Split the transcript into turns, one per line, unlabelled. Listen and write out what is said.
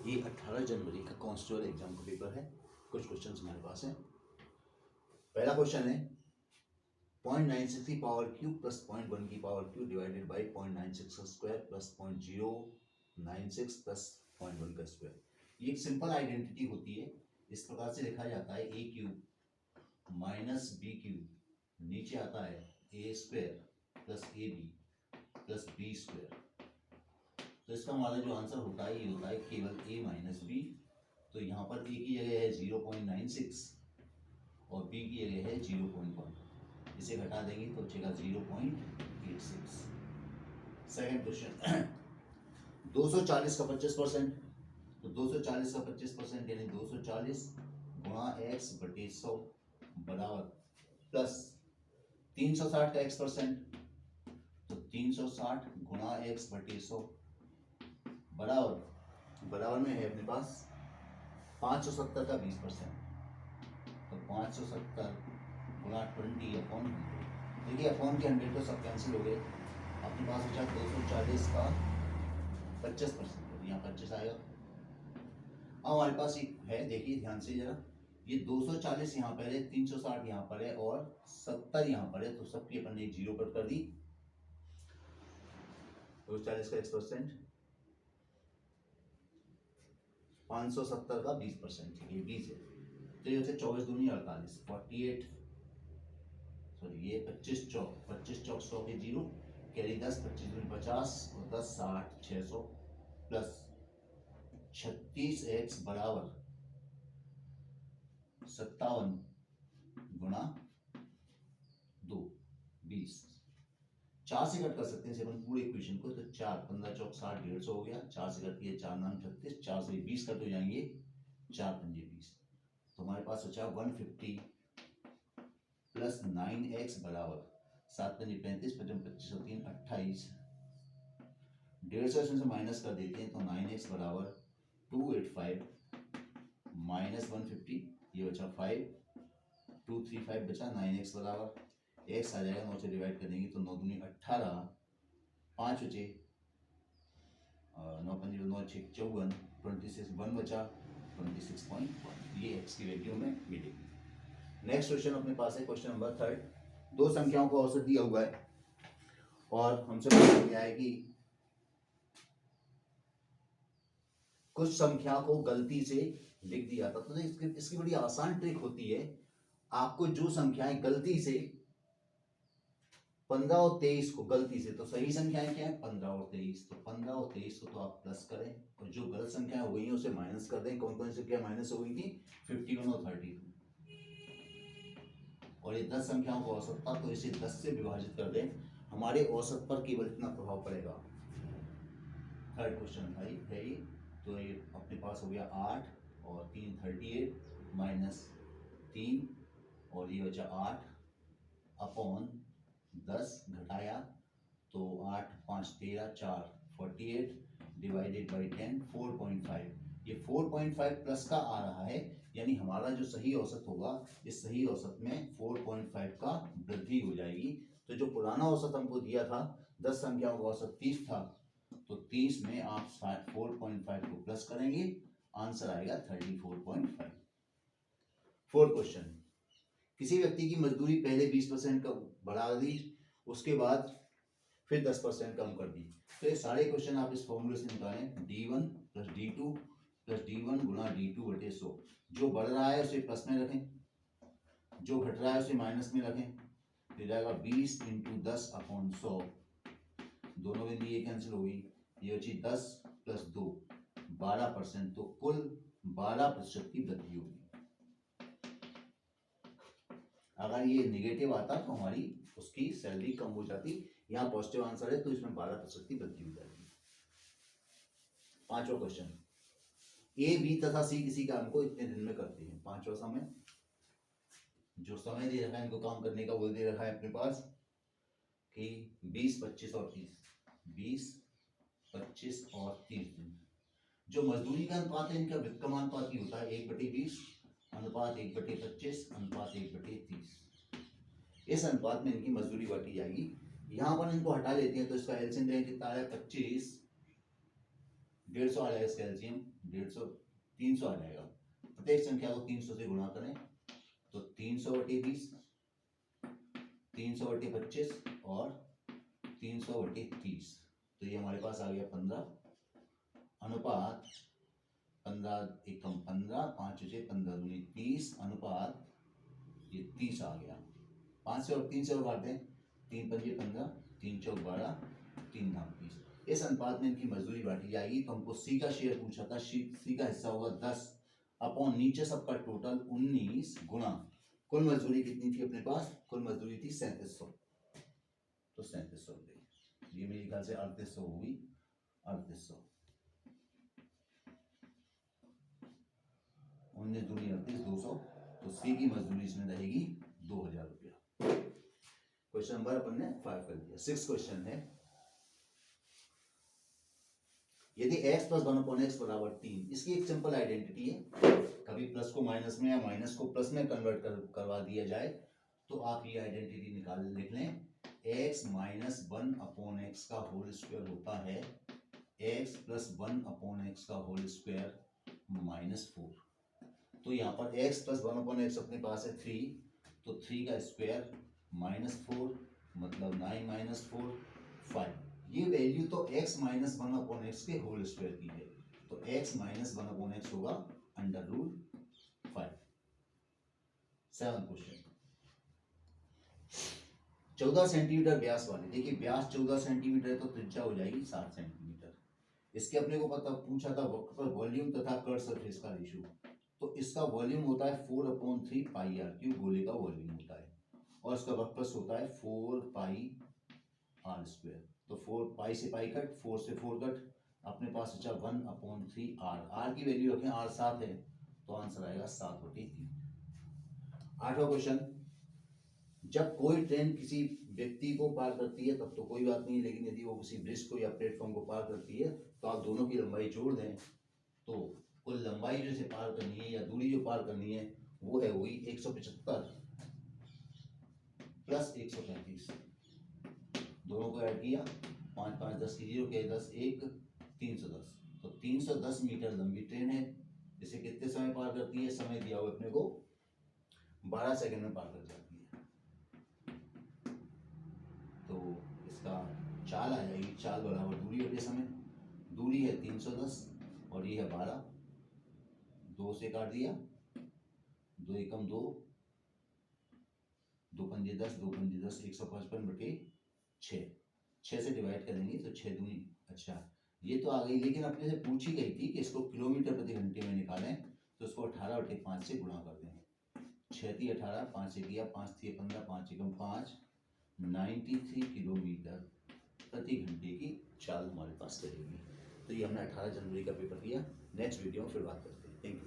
ये 18 जनवरी का constable exam का पेपर है। कुछ क्वेश्चंस हमारे पास हैं। पहला क्वेश्चन है 0.96 की पावर क्यूब प्लस 0.1 की पावर क्यूब डिवाइडेड बाई 0.96 का स्क्वायर प्लस 0.096 प्लस 0.1 का स्क्वायर। ये एक सिंपल आइडेंटिटी होती है। इस प्रकार से लिखा जाता है a cube minus b cube, नीचे आता है a square plus a b plus b square. तो इसका हमारा जो आंसर होता है ये होता है केवल a माइनस बी। तो यहाँ पर a की जगह है 0.96 और b की जगह है 0.1। इसे घटा देंगे तो बचेगा 0.86। सेकेंड क्वेश्चन 240 का 25%। तो 240 का 25% यानी 240 गुणा x बटे 100 बराबर प्लस 360 का x%। तो 360 गुणा x बटे 100 बराबर में है अपने पास 570 का 20%। तो 570 गुणा 20 अपॉन 100। देखिए अपॉन के 100 तो सब कैंसिल हो गए। अपने पास बचा 240 का 25%। तो यहाँ 25 आएगा। अब हमारे पास एक है, देखिए ध्यान से जरा, ये 240 यहाँ पर है, 360 यहाँ पर है और 70 यहाँ पर है। तो सबकी अपन ने एक जीरो कट कर दी। 240 का 1%, 570 का 20%, ये 20 है। तो ये होते 24 दूनी 48, 48 सॉरी ये 25 चौक 100 के जीरो, कैरी 10, 25 दूनी 50 और 10 60 600 प्लस 36x बराबर 57 गुणा 2 20। 4 से कट कर सकते हैं अपन पूरे इक्वेशन को। तो 4 15 चौक 60 150 हो गया। 4 से कट किया 4 9 36, 4 से 20 कट हो जाएंगे, 4 पंजे 20। तो हमारे पास बचा 150 प्लस 9x बराबर 7 पंजे 35 पचम 25 और 3 28। 150 इसमें से माइनस कर देते हैं तो 9x बराबर 285 माइनस 150, ये बचा 5 235 बचा। 9x बराबर x आ जाएगा, 9 से डिवाइड कर देंगे तो 9 दूनी 18, 5 बचे, 9 पंजे 9 6 54, 26 1 बचा 26.1। ये x की वैल्यू में मिलेगी। नेक्स्ट क्वेश्चन अपने पास है क्वेश्चन नंबर 3। दो संख्याओं का औसत दिया हुआ है और हमसे पूछा गया है कि कुछ संख्या को गलती से लिख दिया था। तो इसकी बड़ी आसान ट्रिक होती है। आपको जो संख्याएं गलती से 15 और 23 को गलती से, तो सही संख्याएं क्या है 15 और 23, तो 15 और 23 को तो आप प्लस करें और जो गलत संख्याएं हो गई हैं उसे माइनस कर दें। कौन कौन सी संख्या माइनस हो गई थी 51 और 32। और ये 10 संख्याओं का औसत था तो इसे 10 से विभाजित कर दें। हमारे औसत पर केवल इतना प्रभाव पड़ेगा। थर्ड क्वेश्चन है ये। तो ये अपने पास हो गया 8 और 3 38 माइनस 3 और ये बचा 8 अपॉन 10 घटाया तो 8 5 13 4 48 डिवाइडेड बाई 10 4.5। ये 4.5 प्लस का आ रहा है, यानी हमारा जो सही औसत होगा इस सही औसत में 4.5 का वृद्धि हो जाएगी। तो जो पुराना औसत हमको दिया था 10 संख्याओं का औसत 30 था, तो 30 में आप 4.5 को प्लस करेंगे, आंसर आएगा 34.5। फोर्थ क्वेश्चन, किसी व्यक्ति की मजदूरी पहले 20% का बढ़ा दी, उसके बाद फिर 10% कम कर दी। तो ये सारे क्वेश्चन आप इस फॉर्मूले से निकालें, d1 plus d2 plus d1 गुणा d2 बटे 100। जो बढ़ रहा है उसे प्लस में रखें, जो घट रहा है उसे माइनस में रखें। तो जाएगा 20 इंटू 10 अपॉन 100। दोनों बिंदु ये कैंसिल हो गई, ये बची 10 प्लस 2 12%। तो कुल 12% की वृद्धि होगी। अगर ये निगेटिव आता तो हमारी उसकी सैलरी कम हो जाती। यहाँ पॉजिटिव आंसर है तो इसमें 12% की वृद्धि हो जाएगी। पांचवा क्वेश्चन, ए बी तथा सी किसी काम को इतने दिन में करते हैं। पांचवा समय, जो समय दे रखा है इनको काम करने का वो दे रखा है अपने पास कि 20 25 और 30, 20 25 और 30 दिन। जो मजदूरी का अनुपात है इनका व्युत्क्रमानुपाती होता है 1/20 अनुपात 1/25 अनुपात 1/30। इस अनुपात में इनकी मजदूरी बांटी जाएगी। यहां पर इनको हटा लेते हैं तो इसका एलसीएम कितना है 25 150 आ जाएगा इसका एलसीएम, 150 300 आ जाएगा। प्रत्येक संख्या को 300 से गुणा करें तो 300/20, 300/25 और 300/30, तो ये हमारे पास आ गया 15 अनुपात 15 एकम 15, 5 × 15 दूनी 30 अनुपात ये 30 आ गया। 5 से और 3 से और काटते हैं, 3 × 5 = 15, 3 × 4 = 12, 3 × 9 = 30। इस अनुपात में इनकी मजदूरी बांटी जाएगी। तो हमको सी का शेयर पूछा था, सी का हिस्सा होगा 10 अपॉन नीचे सबका टोटल 19 गुणा कुल मजदूरी कितनी थी अपने पास, कुल मजदूरी थी 3700, तो 3700 रुपये, ये मेरे ख्याल से 3800 होगी, 3800, 19 दूनी 38, 200, तो सी की मजदूरी इसमें रहेगी 2000 रुपया। क्वेश्चन नंबर अपन ने 5 कर दिया। 6 क्वेश्चन है, यदि x + 1/x = 3, इसकी एक सिंपल आइडेंटिटी है, कभी प्लस को माइनस में या माइनस को प्लस में कन्वर्ट करवा दिया जाए तो आप ये आइडेंटिटी निकाल लिख लें, x - 1/x का होल स्क्वायर होता है x + 1/x का होल स्क्वायर -4। तो यहाँ पर x + 1/x अपने पास है 3, तो 3 का स्क्वायर -4 मतलब 9 - 4 5। ये वैल्यू तो x - 1/x के होल स्क्वायर की है, तो x - 1/x होगा √5। 7 क्वेश्चन, 14 सेंटीमीटर व्यास वाली, देखिए व्यास 14 सेंटीमीटर है तो त्रिज्या हो जाएगी 7 सेंटीमीटर। इसके अपने को पता पूछा था वक्र पर वॉल्यूम तथा कर्व सरफेस का रेशियो, तो इसका वॉल्यूम होता है 4/3 πr3, गोले का वॉल्यूम होता है, और इसका वक्रस होता है 4πr²। तो 4 पाई से पाई कट, 4 से 4 कट, अपने पास बचा 1/3 r। r की वैल्यू रखें, r 7 है, तो आंसर आएगा 7/3। 8वां क्वेश्चन, जब कोई ट्रेन किसी व्यक्ति को पार करती है तब तो कोई बात नहीं, लेकिन यदि वो किसी ब्रिज को या प्लेटफॉर्म को पार करती है तो आप दोनों की लंबाई जोड़ दें, तो कुल लंबाई जो इसे पार करनी है या दूरी जो पार करनी है वो है हुई 175 + 135, दोनों को ऐड किया, 5 5 10 की 0 के 10 1 310, तो 310 मीटर लंबी ट्रेन है, इसे कितने समय पार करती है, समय दिया हुआ अपने को 12 सेकंड में पार कर जाती है। तो इसका चाल आ जाएगी, चाल बराबर दूरी बटे समय, दूरी है 310 और ये है 12, 2 से काट दिया, 2 एकम 2, 2 पंजे 10, 2 पंजे 10, 155/6, 6 से डिवाइड करेंगे तो 6 दूनी, अच्छा ये तो आ गई, लेकिन अपने से पूछी गई थी कि इसको किलोमीटर प्रति घंटे में निकालें, तो इसको 18/5 से गुणा कर दें, 6 × 18, 5 से किया, 5 × 15, 5 एकम 5, 93 किलोमीटर प्रति घंटे की चाल हमारे पास रहेगी। तो ये हमने 18 जनवरी का पेपर किया। नेक्स्ट वीडियो में फिर बात करते हैं। Thank you.